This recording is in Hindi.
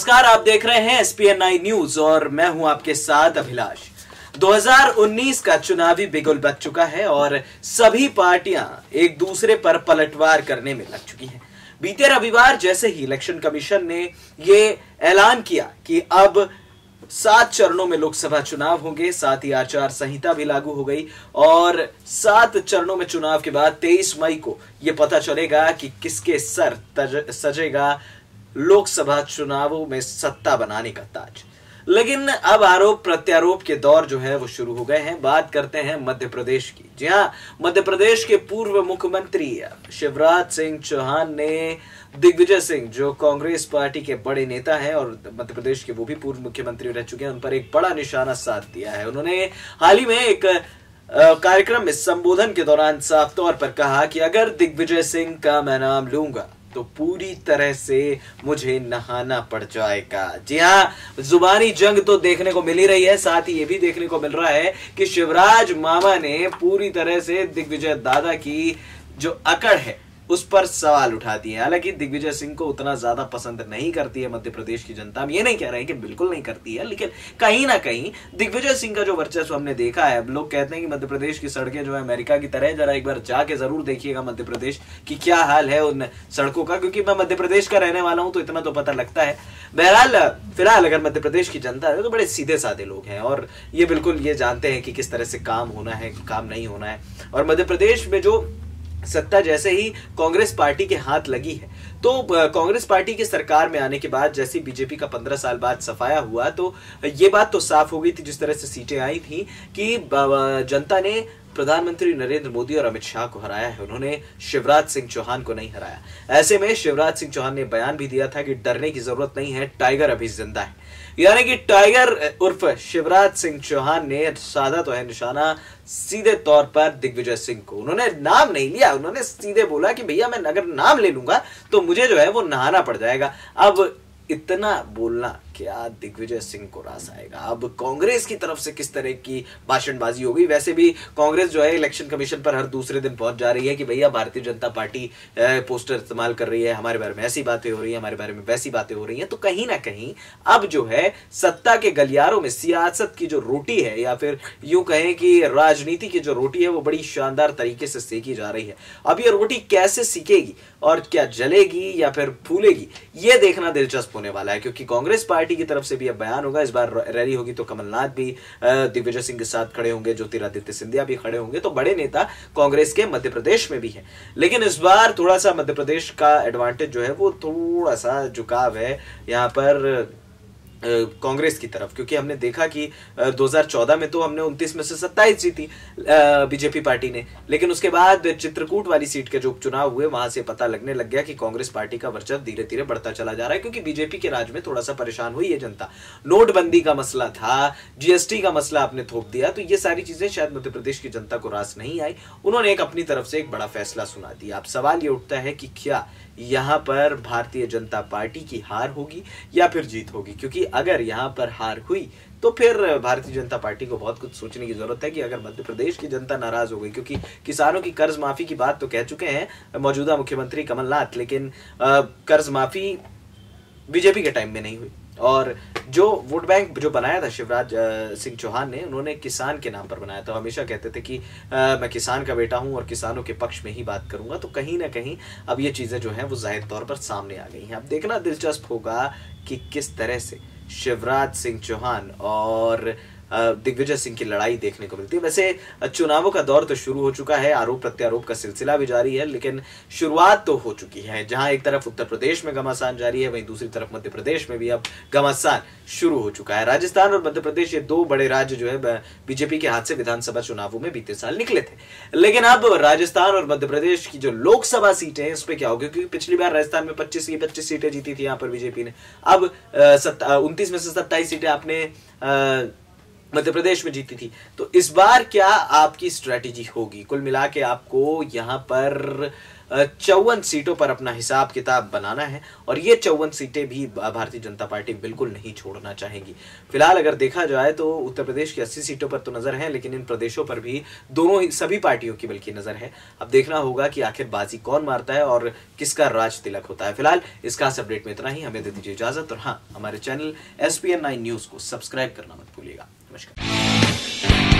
नमस्कार, आप देख रहे हैं SPN9 न्यूज और मैं हूं आपके साथ अभिलाष। 2019 का चुनावी बिगुल बज चुका है और सभी पार्टियां एक दूसरे पर पलटवार करने में लग चुकी हैं। बीते रविवार जैसे ही इलेक्शन कमीशन ने ये ऐलान किया कि अब 7 चरणों में लोकसभा चुनाव होंगे, साथ ही आचार संहिता भी लागू हो गई और 7 चरणों में चुनाव के बाद 23 मई को यह पता चलेगा कि किसके सर सजेगा लोकसभा चुनावों में सत्ता बनाने का ताज। लेकिन अब आरोप प्रत्यारोप के दौर जो है वो शुरू हो गए हैं। बात करते हैं मध्य प्रदेश की। जी हां, मध्य प्रदेश के पूर्व मुख्यमंत्री शिवराज सिंह चौहान ने दिग्विजय सिंह, जो कांग्रेस पार्टी के बड़े नेता हैं और मध्य प्रदेश के वो भी पूर्व मुख्यमंत्री रह चुके हैं, उन पर एक बड़ा निशाना साध दिया है। उन्होंने हाल ही में एक कार्यक्रम में संबोधन के दौरान साफ तौर पर कहा कि अगर दिग्विजय सिंह का मैं नाम लूंगा तो पूरी तरह से मुझे नहाना पड़ जाएगा। जी हाँ, जुबानी जंग तो देखने को मिल ही रही है, साथ ही ये भी देखने को मिल रहा है कि शिवराज मामा ने पूरी तरह से दिग्विजय दादा की जो अकड़ है उस पर सवाल उठा दिए। हालांकि दिग्विजय सिंह को उतना ज्यादा पसंद नहीं करती है मध्य प्रदेश की जनता। हम ये नहीं कह रहे हैं कि बिल्कुल नहीं करती है, लेकिन कहीं ना कहीं दिग्विजय सिंह का जो वर्चस्व हमने देखा है। अब लोग कहते हैं कि मध्य प्रदेश की सड़कें जो है अमेरिका की तरह, जरा एक बार जाके जरूर देखिएगा मध्य प्रदेश की क्या हाल है उन सड़कों का, क्योंकि मैं मध्य प्रदेश का रहने वाला हूं तो इतना तो पता लगता है। बहरहाल फिलहाल अगर मध्य प्रदेश की जनता है तो बड़े सीधे साधे लोग हैं और ये बिल्कुल ये जानते हैं कि किस तरह से काम होना है, काम नहीं होना है। और मध्य प्रदेश में जो सत्ता जैसे ही कांग्रेस पार्टी के हाथ लगी है, तो कांग्रेस पार्टी की सरकार में आने के बाद जैसे बीजेपी का 15 साल बाद सफाया हुआ, तो ये बात तो साफ हो गई थी जिस तरह से सीटें आई थी कि जनता ने प्रधानमंत्री नरेंद्र मोदी और अमित शाह को हराया है, उन्होंने शिवराज सिंह चौहान को नहीं हराया। ऐसे में शिवराज सिंह चौहान ने बयान भी दिया था कि डरने की जरूरत नहीं है, टाइगर अभी जिंदा है। यानी कि टाइगर उर्फ शिवराज सिंह चौहान ने साधा तो है निशाना सीधे तौर पर दिग्विजय सिंह को। उन्होंने नाम नहीं लिया, उन्होंने सीधे बोला कि भैया मैं अगर नाम ले लूंगा तो मुझे जो है वो नहाना पड़ जाएगा। अब इतना बोलना क्या दिग्विजय सिंह को रास आएगा? अब कांग्रेस की तरफ से किस तरह की भाषणबाजी हो गई। वैसे भी कांग्रेस जो है इलेक्शन कमीशन पर हर दूसरे दिन पहुंच जा रही है कि भैया भारतीय जनता पार्टी पोस्टर इस्तेमाल कर रही है, हमारे बारे में ऐसी बातें हो रही है, हमारे बारे में वैसी बातें हो रही हैं। तो कहीं ना कहीं अब जो है सत्ता के गलियारों में सियासत की जो रोटी है, या फिर यूं कहें कि राजनीति की जो रोटी है, वो बड़ी शानदार तरीके से सेकी जा रही है। अब ये रोटी कैसे सीखेगी और क्या जलेगी या फिर फूलेगी, ये देखना दिलचस्प होने वाला है, क्योंकि कांग्रेस पार्टी की तरफ से भी अब बयान होगा। इस बार रैली होगी तो कमलनाथ भी दिग्विजय सिंह के साथ खड़े होंगे, ज्योतिरादित्य सिंधिया भी खड़े होंगे, तो बड़े नेता कांग्रेस के मध्य प्रदेश में भी हैं। लेकिन इस बार थोड़ा सा मध्य प्रदेश का एडवांटेज जो है वो थोड़ा सा झुकाव है यहाँ पर कांग्रेस की तरफ, क्योंकि हमने देखा कि 2014 में तो हमने 29 में से 27 जीती बीजेपी पार्टी ने, लेकिन उसके बाद चित्रकूट वाली सीट के जो उपचुनाव हुए वहां से पता लगने लग गया कि कांग्रेस पार्टी का वर्चस्व धीरे धीरे बढ़ता चला जा रहा है, क्योंकि बीजेपी के राज में थोड़ा सा परेशान हुई है जनता। नोटबंदी का मसला था, जीएसटी का मसला आपने थोप दिया, तो ये सारी चीजें शायद मध्य प्रदेश की जनता को रास नहीं आई। उन्होंने एक अपनी तरफ से एक बड़ा फैसला सुना दिया। अब सवाल ये उठता है कि क्या यहां पर भारतीय जनता पार्टी की हार होगी या फिर जीत होगी, क्योंकि अगर यहां पर हार हुई तो फिर भारतीय जनता पार्टी को बहुत कुछ सोचने की जरूरत है कि अगर मध्य प्रदेश की जनता नाराज हो गई, क्योंकि किसानों की कर्ज माफी की बात तो कह चुके हैं मौजूदा मुख्यमंत्री कमलनाथ, लेकिन कर्ज माफी बीजेपी के टाइम में नहीं हुई। और जो वोट बैंक जो बनाया था शिवराज सिंह चौहान ने, उन्होंने किसान के नाम पर बनाया था। हमेशा कहते थे कि मैं किसान का बेटा हूं और किसानों के पक्ष में ही बात करूंगा। तो कहीं ना कहीं अब ये चीजें जो हैं वो जाहिर तौर पर सामने आ गई हैं। अब देखना दिलचस्प होगा कि किस तरह से शिवराज सिंह चौहान और दिग्विजय सिंह की लड़ाई देखने को मिलती है। वैसे चुनावों का दौर तो शुरू हो चुका है, आरोप प्रत्यारोप का सिलसिला भी जारी है, लेकिन शुरुआत तो हो चुकी है। जहां एक तरफ उत्तर प्रदेश में घमासान जारी है, वहीं दूसरी तरफ मध्य प्रदेश में भी अब घमासान शुरू हो चुका है। राजस्थान और मध्य प्रदेश ये 2 बड़े राज्य जो है बीजेपी के हाथ से विधानसभा चुनावों में बीते साल निकले थे, लेकिन अब राजस्थान और मध्य प्रदेश की जो लोकसभा सीटें हैं उस पर क्या होगा, क्योंकि पिछली बार राजस्थान में 25 सीटें जीती थी यहाँ पर बीजेपी ने। अब 29 में से 27 सीटें आपने मध्य प्रदेश में जीती थी। तो इस बार क्या आपकी स्ट्रेटेजी होगी? कुल मिला के आपको यहाँ पर 54 सीटों पर अपना हिसाब किताब बनाना है और ये 54 सीटें भी भारतीय जनता पार्टी बिल्कुल नहीं छोड़ना चाहेगी। फिलहाल अगर देखा जाए तो उत्तर प्रदेश की 80 सीटों पर तो नजर है, लेकिन इन प्रदेशों पर भी सभी पार्टियों की बल्कि नजर है। अब देखना होगा कि आखिर बाजी कौन मारता है और किसका राज तिलक होता है। फिलहाल इस खास अपडेट में इतना ही, हमें दे दीजिए इजाजत और हाँ, हमारे चैनल SPN9 न्यूज को सब्सक्राइब करना मत भूलिएगा। नमस्कार।